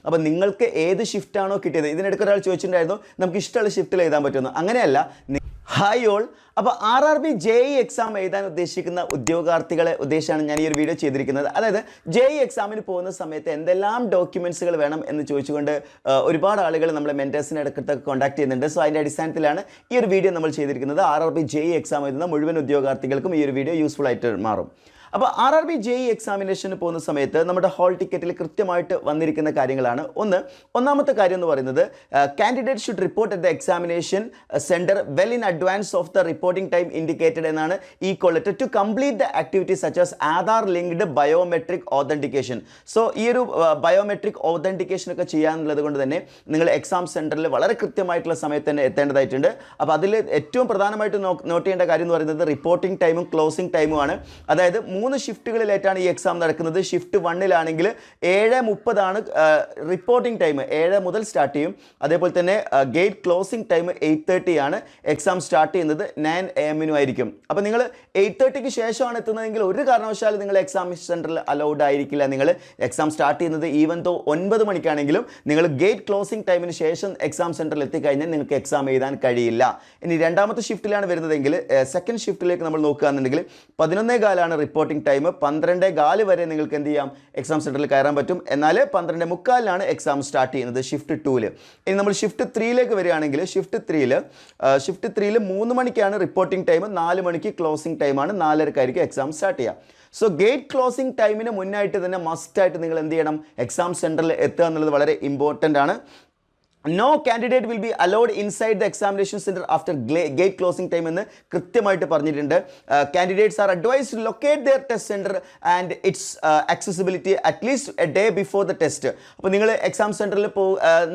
അപ്പോൾ നിങ്ങൾക്ക് ഏത് ഷിഫ്റ്റാണോ കിട്ടിയത്, ഇതിനിടയ്ക്ക് ഒരാൾ ചോദിച്ചിട്ടുണ്ടായിരുന്നു നമുക്ക് ഇഷ്ടമുള്ള ഷിഫ്റ്റിൽ എഴുതാൻ പറ്റുമെന്ന്. അങ്ങനെയല്ല. Hi all. അപ്പോൾ RRB JEE എക്സാം എഴുതാൻ ഉദ്ദേശിക്കുന്ന ഉദ്യോഗാർത്ഥികളെ ഉദ്ദേശിച്ചാണ് ഞാൻ ഈ ഒരു വീഡിയോ ചെയ്തിരിക്കുന്നത്. അതായത് JEE എക്സാമിന് പോകുന്ന സമയത്ത് എന്തെല്ലാം ഡോക്യുമെൻറ്റ്സുകൾ വേണം എന്ന് ചോദിച്ചുകൊണ്ട് ഒരുപാട് ആളുകൾ നമ്മളെ മെൻറ്റേഴ്സിനെ ഇടയ്ക്കൊക്കെ കോൺടാക്ട് ചെയ്യുന്നുണ്ട്. സോ അതിൻ്റെ അടിസ്ഥാനത്തിലാണ് ഈ ഒരു വീഡിയോ നമ്മൾ ചെയ്തിരിക്കുന്നത്. RRB JEE എക്സാം എഴുതുന്ന മുഴുവൻ ഉദ്യോഗാർത്ഥികൾക്കും ഈ ഒരു വീഡിയോ യൂസ്ഫുൾ ആയിട്ട് മാറും. അപ്പോൾ RRB JEE എക്സാമിനേഷന് പോകുന്ന സമയത്ത് നമ്മുടെ ഹോൾ ടിക്കറ്റിൽ കൃത്യമായിട്ട് വന്നിരിക്കുന്ന കാര്യങ്ങളാണ്. ഒന്നാമത്തെ കാര്യം എന്ന് പറയുന്നത് candidate should report at the examination centre well in advance of the reporting time indicated എന്നാണ് ഈ call letter to complete the activities such as Aadhaar linked biometric authentication. So ഈ ഒരു ബയോമെട്രിക് ഓതൻറ്റിക്കേഷൻ ഒക്കെ ചെയ്യാനുള്ളത് കൊണ്ട് തന്നെ നിങ്ങൾ എക്സാം സെൻറ്ററിൽ വളരെ കൃത്യമായിട്ടുള്ള സമയത്ത് തന്നെ എത്തേണ്ടതായിട്ടുണ്ട്. അപ്പോൾ അതിൽ ഏറ്റവും പ്രധാനമായിട്ട് നോട്ട് ചെയ്യേണ്ട കാര്യം എന്ന് പറയുന്നത് റിപ്പോർട്ടിംഗ് ടൈമും ക്ലോസിംഗ് ടൈമുമാണ്. അതായത് 3 ഷിഫ്റ്റുകളിലായിട്ടാണ് ഈ എക്സാം നടക്കുന്നത്. ഷിഫ്റ്റ് 1-ലാണെങ്കിൽ 7:30 റിപ്പോർട്ടിംഗ് ടൈം, 7 മുതൽ സ്റ്റാർട്ട് ചെയ്യും. അതേപോലെ തന്നെ ഗേറ്റ് ക്ലോസിംഗ് ടൈം 8:30 ആണ്. എക്സാം സ്റ്റാർട്ട് ചെയ്യുന്നത് 9 AM ആയിരിക്കും. അപ്പോൾ നിങ്ങൾ 8:30ക്ക് ശേഷമാണ് എത്തുന്നതെങ്കിൽ ഒരു കാരണവശാലും നിങ്ങൾ എക്സാം സെൻറ്ററിൽ അലൗഡ് ആയിരിക്കില്ല. നിങ്ങൾ എക്സാം സ്റ്റാർട്ട് ചെയ്യുന്നത് ഈവൻ തോ 9 മണിക്കാണെങ്കിലും നിങ്ങൾ ഗേറ്റ് ക്ലോസിംഗ് ടൈമിന് ശേഷം എക്സാം സെൻറ്ററിൽ എത്തിക്കഴിഞ്ഞാൽ നിങ്ങൾക്ക് എക്സാം എഴുതാൻ കഴിയില്ല. ഇനി രണ്ടാമത്തെ ഷിഫ്റ്റിലാണ് വരുന്നതെങ്കിൽ സെക്കൻഡ് ഷിഫ്റ്റിലേക്ക് നമ്മൾ നോക്കുകയാണെന്നുണ്ടെങ്കിൽ 11:15 റിപ്പോർട്ടിംഗ് ടൈം. 12:15 വരെ നിങ്ങൾക്ക് എന്ത് ചെയ്യാം, എക്സാം സെൻറ്ററിൽ കയറാൻ പറ്റും. എന്നാൽ 12:45 എക്സാം സ്റ്റാർട്ട് ചെയ്യുന്നത് ഷിഫ്റ്റ് 2-ൽ. ഇനി നമ്മൾ ഷിഫ്റ്റ് 3-ലേക്ക് വരികയാണെങ്കിൽ ഷിഫ്റ്റ് 3-ൽ 3 മണിക്കാണ് റിപ്പോർട്ടിംഗ് ടൈം, 4 മണിക്ക് ക്ലോസിംഗ് ടൈമാണ്, 4:30 എക്സാം സ്റ്റാർട്ട് ചെയ്യുക. സോ ഗേറ്റ് ക്ലോസിംഗ് ടൈമിന് മുന്നായിട്ട് തന്നെ മസ്റ്റായിട്ട് നിങ്ങൾ എന്ത് ചെയ്യണം, എക്സാം സെൻറ്ററിൽ എത്തുക എന്നുള്ളത് വളരെ ഇമ്പോർട്ടൻ്റ് ആണ്. No candidate will be allowed inside the examination center after gate closing time എന്ന് കൃത്യമായിട്ട് പറഞ്ഞിട്ടുണ്ട്. Candidates are advised to locate their test center and its accessibility at least a day before the test. അപ്പോൾ നിങ്ങൾ exam സെൻറ്ററിൽ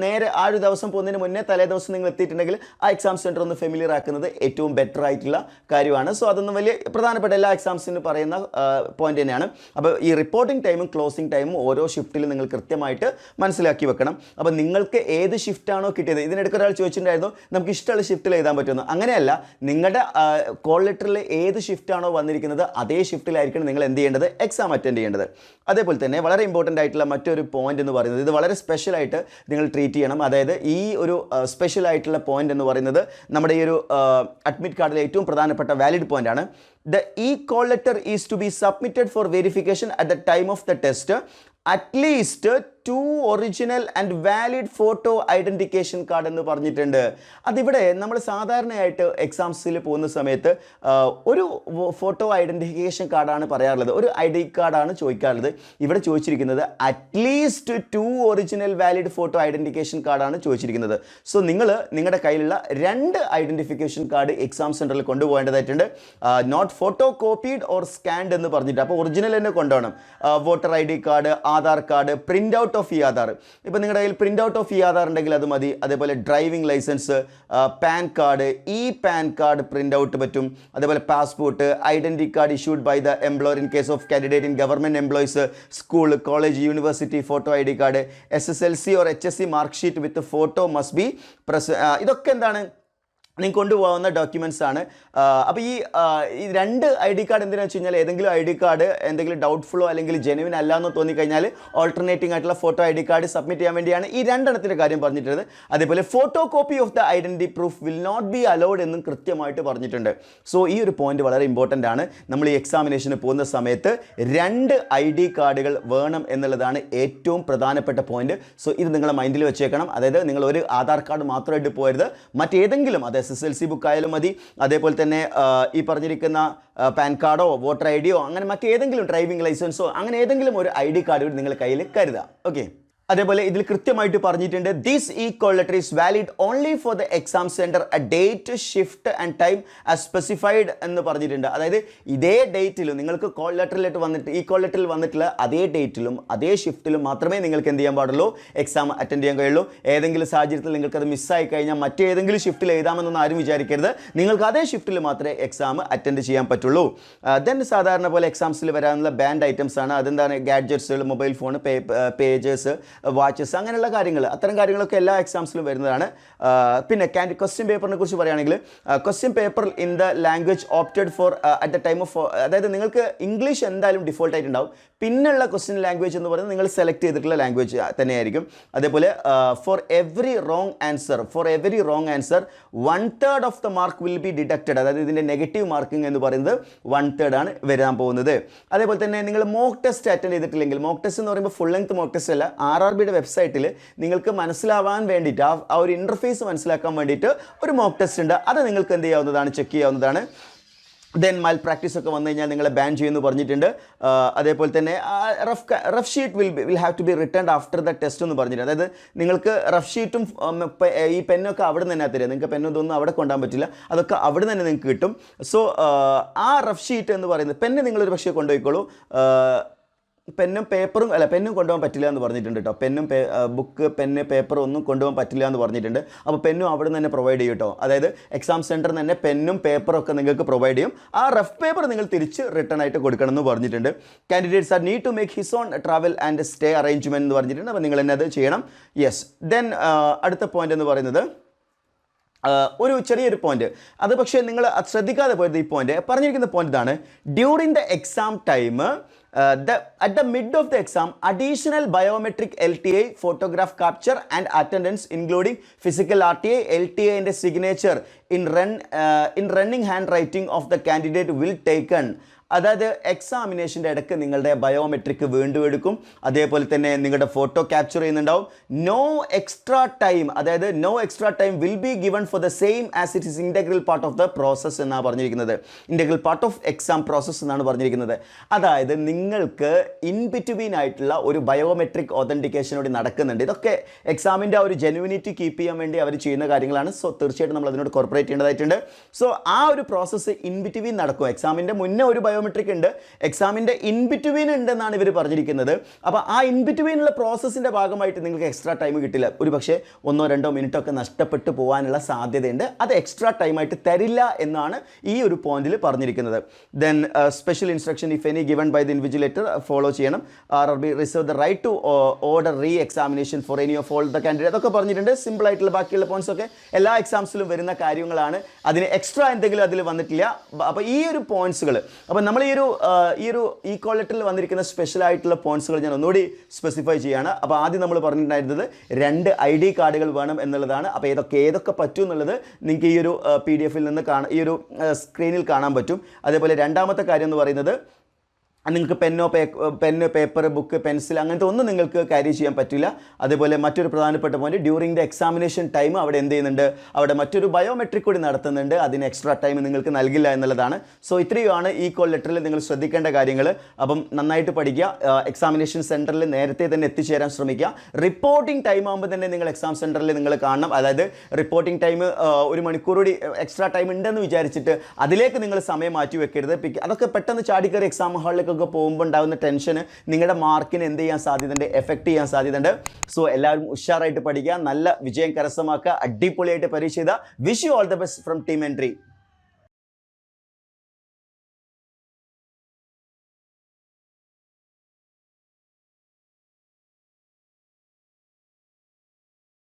നേരെ ആ ഒരു ദിവസം പോകുന്നതിന് മുന്നേ തലേ ദിവസം നിങ്ങൾ എത്തിയിട്ടുണ്ടെങ്കിൽ ആ എക്സാം സെൻറ്റർ ഒന്ന് ഫെമിലിയർ ആക്കുന്നത് ഏറ്റവും ബെറ്റർ ആയിട്ടുള്ള കാര്യമാണ്. സോ അതൊന്നും വലിയ പ്രധാനപ്പെട്ട എല്ലാ എക്സാംസിനും പറയുന്ന പോയിന്റ് തന്നെയാണ്. അപ്പോൾ ഈ റിപ്പോർട്ടിംഗ് ടൈമും ക്ലോസിംഗ് ടൈമും ഓരോ ഷിഫ്റ്റിലും നിങ്ങൾ കൃത്യമായിട്ട് മനസ്സിലാക്കി വെക്കണം. അപ്പോൾ നിങ്ങൾക്ക് ഏത് ഷിഫ്റ്റാണോ കിട്ടിയത്, ഇതിനിടയ്ക്ക് ഒരാൾ ചോദിച്ചിട്ടുണ്ടായിരുന്നു നമുക്ക് ഇഷ്ടമുള്ള ഷിഫ്റ്റിൽ എഴുതാൻ പറ്റുമെന്ന്. അങ്ങനെയല്ല, നിങ്ങളുടെ കോൾ ലെറ്ററിൽ ഏത് ഷിഫ്റ്റാണോ വന്നിരിക്കുന്നത് അതേ ഷിഫ്റ്റിലായിരിക്കണം നിങ്ങൾ എന്ത് ചെയ്യേണ്ടത്, എക്സാം അറ്റൻഡ് ചെയ്യേണ്ടത്. അതേപോലെ തന്നെ വളരെ ഇമ്പോർട്ടൻ്റ് ആയിട്ടുള്ള മറ്റൊരു പോയിന്റ് എന്ന് പറയുന്നത്, ഇത് വളരെ സ്പെഷ്യലായിട്ട് നിങ്ങൾ ട്രീറ്റ് ചെയ്യണം. അതായത് ഈ ഒരു സ്പെഷ്യൽ ആയിട്ടുള്ള പോയിന്റ് എന്ന് പറയുന്നത് നമ്മുടെ ഈ ഒരു അഡ്മിറ്റ് കാർഡിലെ ഏറ്റവും പ്രധാനപ്പെട്ട വാലിഡ് പോയിന്റ് ആണ്. The e-call letter is to be submitted for verification at the time of the test. At least 2 original and valid photo identification card എന്ന് പറഞ്ഞിട്ടുണ്ട്. അതിവിടെ നമ്മൾ സാധാരണയായിട്ട് എക്സാംസിൽ പോകുന്ന സമയത്ത് ഒരു ഫോട്ടോ ഐഡൻറ്റിഫിക്കേഷൻ കാർഡാണ് പറയാറുള്ളത്, ഒരു ID കാർഡാണ് ചോദിക്കാറുള്ളത്. ഇവിടെ ചോദിച്ചിരിക്കുന്നത് at least 2 original valid photo identification കാർഡാണ് ചോദിച്ചിരിക്കുന്നത്. സോ നിങ്ങളുടെ കയ്യിലുള്ള 2 ഐഡൻറ്റിഫിക്കേഷൻ കാർഡ് എക്സാം സെൻറ്ററിൽ കൊണ്ടുപോകേണ്ടതായിട്ടുണ്ട്. Not photo copied or scanned എന്ന് പറഞ്ഞിട്ട്, അപ്പോൾ ഒറിജിനൽ തന്നെ കൊണ്ടുപോകണം. Voter ID card, Aadhaar card, print out of Aadhaar. ഇപ്പോൾ നിങ്ങളുടെ കയ്യിൽ പ്രിൻ്റ് ഔട്ട് ഓഫ് ആധാർ ഉണ്ടെങ്കിൽ അത് മതി. അതേപോലെ driving licence, PAN card, PAN card print out പറ്റും. അതേപോലെ passport, identity card issued by the employer in case of candidate in government employees, school, college, university photo ID card, SSLC or HSC mark sheet with photo must be ഇതൊക്കെ എന്താണ്, നിങ്ങൾ കൊണ്ടുപോകുന്ന documents ആണ്. അപ്പോൾ ഈ 2 ID card എന്തിനാണെന്ന് വെച്ച് കഴിഞ്ഞാൽ ഏതെങ്കിലും ID കാർഡ് എന്തെങ്കിലും ഡൗട്ട്ഫുള്ളോ അല്ലെങ്കിൽ ജെനുവിൻ അല്ല എന്ന് തോന്നിക്കഴിഞ്ഞാൽ ഓൾട്ടർനേറ്റിംഗ് ആയിട്ടുള്ള ഫോട്ടോ ID കാർഡ് സബ്മിറ്റ് ചെയ്യാൻ വേണ്ടിയാണ് ഈ 2 എണ്ണത്തിൻ്റെ കാര്യം പറഞ്ഞിട്ടുള്ളത്. അതേപോലെ photocopy of the identity proof will not be allowed എന്നും കൃത്യമായിട്ട് പറഞ്ഞിട്ടുണ്ട്. സോ ഈ ഒരു പോയിന്റ് വളരെ ഇമ്പോർട്ടൻ്റ് ആണ്. നമ്മൾ ഈ എക്സാമിനേഷന് പോകുന്ന സമയത്ത് 2 ID കാർഡുകൾ വേണം എന്നുള്ളതാണ് ഏറ്റവും പ്രധാനപ്പെട്ട പോയിന്റ്. സോ ഇത് നിങ്ങളുടെ മൈൻഡിൽ വെച്ചേക്കണം. അതായത് നിങ്ങൾ ഒരു ആധാർ കാർഡ് മാത്രമായിട്ട് പോകരുത്, മറ്റേതെങ്കിലും അത് SSLC ബുക്ക് ആയാലും മതി. അതേപോലെ തന്നെ ഈ പറഞ്ഞിരിക്കുന്ന പാൻ കാർഡോ വോട്ടർ IDയോ അങ്ങനെ മറ്റേതെങ്കിലും ഡ്രൈവിംഗ് ലൈസൻസോ അങ്ങനെ ഏതെങ്കിലും ഒരു ID കാർഡ് നിങ്ങൾ കയ്യിൽ കരുതുക. ഓക്കെ. അതേപോലെ ഇതിൽ കൃത്യമായിട്ട് പറഞ്ഞിട്ടുണ്ട് this e-call letter is valid only for the exam center a date, shift and time as specified എന്ന് പറഞ്ഞിട്ടുണ്ട്. അതായത് ഇതേ ഡേറ്റിലും നിങ്ങൾക്ക് കോൾ ലെറ്ററിലേക്ക് വന്നിട്ട് e-call ലെറ്ററിൽ വന്നിട്ടുള്ള അതേ ഡേറ്റിലും അതേ ഷിഫ്റ്റിലും മാത്രമേ നിങ്ങൾക്ക് എന്ത് ചെയ്യാൻ പാടുള്ളൂ, എക്സാം അറ്റൻഡ് ചെയ്യാൻ കഴിയുള്ളൂ. ഏതെങ്കിലും സാഹചര്യത്തിൽ നിങ്ങൾക്ക് അത് മിസ്സായി കഴിഞ്ഞാൽ മറ്റേതെങ്കിലും ഷിഫ്റ്റിൽ എഴുതാമെന്നൊന്നും ആരും വിചാരിക്കരുത്. നിങ്ങൾക്ക് അതേ ഷിഫ്റ്റിൽ മാത്രമേ എക്സാം അറ്റൻഡ് ചെയ്യാൻ പറ്റുള്ളൂ. ദെൻ സാധാരണ പോലെ എക്സാംസിൽ വരാനുള്ള ബാൻഡ് ഐറ്റംസ് ആണ്. അതെന്താണ്, ഗാഡ്ജറ്റ്സുകൾ, മൊബൈൽ ഫോൺ, പേജസ്, വാച്ചസ്, അങ്ങനെയുള്ള കാര്യങ്ങൾ, അത്തരം കാര്യങ്ങളൊക്കെ എല്ലാ എക്സാംസിലും വരുന്നതാണ്. പിന്നെ ക്വസ്റ്റ്യൻ പേപ്പറിനെ കുറിച്ച് പറയുകയാണെങ്കിൽ question paper in the language opted four at the time of, അതായത് നിങ്ങൾക്ക് ഇംഗ്ലീഷ് എന്തായാലും ഡിഫോൾട്ട് ആയിട്ടുണ്ടാവും. പിന്നുള്ള ക്വസ്റ്റ്യൻ ലാംഗ്വേജ് എന്ന് പറയുന്നത് നിങ്ങൾ സെലക്ട് ചെയ്തിട്ടുള്ള ലാംഗ്വേജ് തന്നെയായിരിക്കും. അതേപോലെ for every wrong answer 1/3 of the mark will be deducted. അതായത് ഇതിൻ്റെ നെഗറ്റീവ് മാർക്കിംഗ് എന്ന് പറയുന്നത് 1/3 ആണ് വരാൻ പോകുന്നത്. അതേപോലെ തന്നെ നിങ്ങൾ മോക്ക് ടെസ്റ്റ് അറ്റൻഡ് ചെയ്തിട്ടില്ലെങ്കിൽ, മോക്ക് ടെസ്റ്റ് എന്ന് പറയുമ്പോൾ ഫുൾ ലെങ്ത് മോക്ക് ടെസ്റ്റ് അല്ല, RRBയുടെ വെബ്സൈറ്റിൽ നിങ്ങൾക്ക് മനസ്സിലാവാൻ വേണ്ടിയിട്ട് ആ ഒരു ഇൻ്റർഫേസ് മനസ്സിലാക്കാൻ വേണ്ടിയിട്ട് ഒരു മോക്ക് ടെസ്റ്റ് ഉണ്ട്. അത് നിങ്ങൾക്ക് എന്ത് ചെയ്യാവുന്നതാണ്, ചെക്ക് ചെയ്യാവുന്നതാണ്. ദെൻ മൽ പ്രാക്ടീസ് ഒക്കെ വന്നു കഴിഞ്ഞാൽ നിങ്ങളെ ബാൻ ചെയ്യുമെന്ന് പറഞ്ഞിട്ടുണ്ട്. അതേപോലെ തന്നെ rough sheet will have to be return after the test എന്ന് പറഞ്ഞിട്ടുണ്ട്. അതായത് നിങ്ങൾക്ക് റഫ് ഷീറ്റും ഈ പെന്നൊക്കെ അവിടെ നിന്ന് തന്നെ തരിക. നിങ്ങൾക്ക് പെന്നും ഇതൊന്നും അവിടെ കൊണ്ടുപോകാൻ പറ്റില്ല, അതൊക്കെ അവിടെ തന്നെ നിങ്ങൾക്ക് കിട്ടും. സോ ആ റഫ് ഷീറ്റ് എന്ന് പറയുന്നത്, പെന്ന് നിങ്ങളൊരു പക്ഷേ കൊണ്ടുപോയിക്കോളൂ, പെന്നും കൊണ്ടുപോകാൻ പറ്റില്ല എന്ന് പറഞ്ഞിട്ടുണ്ട് കേട്ടോ. ബുക്ക് പെന്ന് പേപ്പർ ഒന്നും കൊണ്ടുപോകാൻ പറ്റില്ല എന്ന് പറഞ്ഞിട്ടുണ്ട്. അപ്പോൾ പെന്നും അവിടെ നിന്ന് തന്നെ പ്രൊവൈഡ് ചെയ്യും കേട്ടോ. അതായത് എക്സാം സെൻറ്ററിൽ തന്നെ പെന്നും പേപ്പറും ഒക്കെ നിങ്ങൾക്ക് പ്രൊവൈഡ് ചെയ്യും. ആ റഫ് പേപ്പർ നിങ്ങൾ തിരിച്ച് റിട്ടേൺ ആയിട്ട് കൊടുക്കണം എന്ന് പറഞ്ഞിട്ടുണ്ട്. Candidates are need to make his own travel and stay arrangement എന്ന് പറഞ്ഞിട്ടുണ്ട്. അപ്പോൾ നിങ്ങൾ തന്നെ അത് ചെയ്യണം. യെസ്. ദെൻ അടുത്ത പോയിന്റ് എന്ന് പറയുന്നത് ഒരു ചെറിയൊരു പോയിന്റ്, അത് പക്ഷേ നിങ്ങൾ ശ്രദ്ധിക്കാതെ പോയത് ഈ പോയിന്റ്. പറഞ്ഞിരിക്കുന്ന പോയിന്റ് ഇതാണ്: during the exam time, at the mid of the exam, additional biometric LTA, photograph capture and attendance, including physical RTA, LTA and a signature in running handwriting of the candidate will taken. അതായത് എക്സാമിനേഷൻ്റെ ഇടയ്ക്ക് നിങ്ങളുടെ biometric വീണ്ടും എടുക്കും. അതേപോലെ തന്നെ നിങ്ങളുടെ photo capture ചെയ്യുന്നുണ്ടാവും. No extra time will be given for the same as it is integral part of the process എന്നാണ് പറഞ്ഞിരിക്കുന്നത്. Integral part of exam process എന്നാണ് പറഞ്ഞിരിക്കുന്നത്. അതായത് നിങ്ങൾക്ക് ഇൻ ബിറ്റ്വീൻ ആയിട്ടുള്ള ഒരു ബയോമെട്രിക് ഒതൻറ്റിക്കേഷൻ കൂടി നടക്കുന്നുണ്ട്. ഇതൊക്കെ എക്സാമിൻ്റെ ആ ഒരു ജെനുവിനിറ്റി കീപ്പ് ചെയ്യാൻ വേണ്ടി അവർ ചെയ്യുന്ന കാര്യങ്ങളാണ്. സോ തീർച്ചയായിട്ടും നമ്മൾ അതിനോട് കോർപ്പറേറ്റ് ചെയ്യേണ്ടതായിട്ടുണ്ട്. സോ ആ ഒരു പ്രോസസ്സ് ഇൻ ബിറ്റ്വീൻ നടക്കും. എക്സാമിൻ്റെ മുന്നേ ഒരു ബയോമെട്രിക് ഉണ്ട്, എക്സാമിൻ്റെ ഇൻ ബിറ്റ്വീൻ ഉണ്ടെന്നാണ് ഇവർ പറഞ്ഞിരിക്കുന്നത്. അപ്പോൾ ആ ഇൻ ബിറ്റ്വീനുള്ള പ്രോസസ്സിൻ്റെ ഭാഗമായിട്ട് നിങ്ങൾക്ക് എക്സ്ട്രാ ടൈം കിട്ടില്ല. ഒരു പക്ഷേ 1-2 മിനിറ്റ് ഒക്കെ നഷ്ടപ്പെട്ടു പോകാനുള്ള സാധ്യതയുണ്ട്. അത് എക്സ്ട്രാ ടൈമായിട്ട് തരില്ല എന്നാണ് ഈ ഒരു പോയിന്റിൽ പറഞ്ഞിരിക്കുന്നത്. Then special instruction if any given by the invigilator follow ചെയ്യണം. RRB reserve the right to order reexamination for any of all the candidate. അതൊക്കെ പറഞ്ഞിട്ടുണ്ട്. സിമ്പിൾ ആയിട്ടുള്ള ബാക്കിയുള്ള പോയിന്റ്സ് ഒക്കെ എല്ലാ എക്സാംസിലും വരുന്ന കാര്യങ്ങളാണ്. അതിന് എക്സ്ട്രാ എന്തെങ്കിലും അതിൽ വന്നിട്ടില്ല. അപ്പോൾ ഈ ഒരു പോയിന്റ്സുകൾ, അപ്പോൾ നമ്മൾ ഈ ഒരു ഈക്വൽ ലെറ്ററിൽ വന്നിരിക്കുന്ന സ്പെഷ്യൽ ആയിട്ടുള്ള പോയിന്റ്സുകൾ ഞാൻ ഒന്നുകൂടി സ്പെസിഫൈ ചെയ്യുകയാണ്. അപ്പോൾ ആദ്യം നമ്മൾ പറഞ്ഞിട്ടുണ്ടായിരുന്നത് 2 ID കാർഡുകൾ വേണം എന്നുള്ളതാണ്. അപ്പോൾ ഏതൊക്കെ പറ്റും എന്നുള്ളത് നിങ്ങൾക്ക് ഈ ഒരു PDF-ൽ നിന്ന് ഈ ഒരു സ്ക്രീനിൽ കാണാൻ പറ്റും. അതേപോലെ രണ്ടാമത്തെ കാര്യം എന്ന് പറയുന്നത്, നിങ്ങൾക്ക് പെന്ന് പേപ്പർ ബുക്ക് പെൻസിൽ അങ്ങനത്തെ ഒന്നും നിങ്ങൾക്ക് ക്യാരി ചെയ്യാൻ പറ്റില്ല. അതേപോലെ മറ്റൊരു പ്രധാനപ്പെട്ട point, during the examination time അവിടെ എന്ത് ചെയ്യുന്നുണ്ട്, അവിടെ മറ്റൊരു ബയോമെട്രിക് കൂടി നടത്തുന്നുണ്ട്. അതിന് എക്സ്ട്രാ ടൈം നിങ്ങൾക്ക് നൽകില്ല എന്നുള്ളതാണ്. സോ ഇത്രയുമാണ് ഈ കോൾ ലെറ്ററിൽ നിങ്ങൾ ശ്രദ്ധിക്കേണ്ട കാര്യങ്ങൾ. അപ്പം നന്നായിട്ട് പഠിക്കുക. എക്സാമിനേഷൻ സെൻറ്ററിൽ നേരത്തെ തന്നെ എത്തിച്ചേരാൻ ശ്രമിക്കുക. റിപ്പോർട്ടിംഗ് ടൈം ആകുമ്പോൾ തന്നെ നിങ്ങൾ എക്സാം സെൻറ്ററിൽ നിങ്ങൾ കാണണം. അതായത് റിപ്പോർട്ടിംഗ് ടൈം 1 മണിക്കൂർ കൂടി എക്സ്ട്രാ ടൈം ഉണ്ടെന്ന് വിചാരിച്ചിട്ട് അതിലേക്ക് നിങ്ങൾ സമയം മാറ്റി വെക്കരുത്. അതൊക്കെ പെട്ടെന്ന് ചാടിക്കയറി എക്സാം ഹാളിലേക്ക് പോകുമ്പോൾ ഉണ്ടാകുന്ന ടെൻഷന് നിങ്ങളുടെ മാർക്കിന് എന്ത് ചെയ്യാൻ സാധ്യതയുണ്ട്, എഫക്റ്റ് ചെയ്യാൻ സാധ്യതയുണ്ട്. സോ എല്ലാവരും ഉഷാറായിട്ട് പഠിക്കുക, നല്ല വിജയം കരസ്ഥമാക്കുക, അടിപൊളിയായിട്ട് പരീക്ഷ എഴുതുക. Wish you all the best from team entry.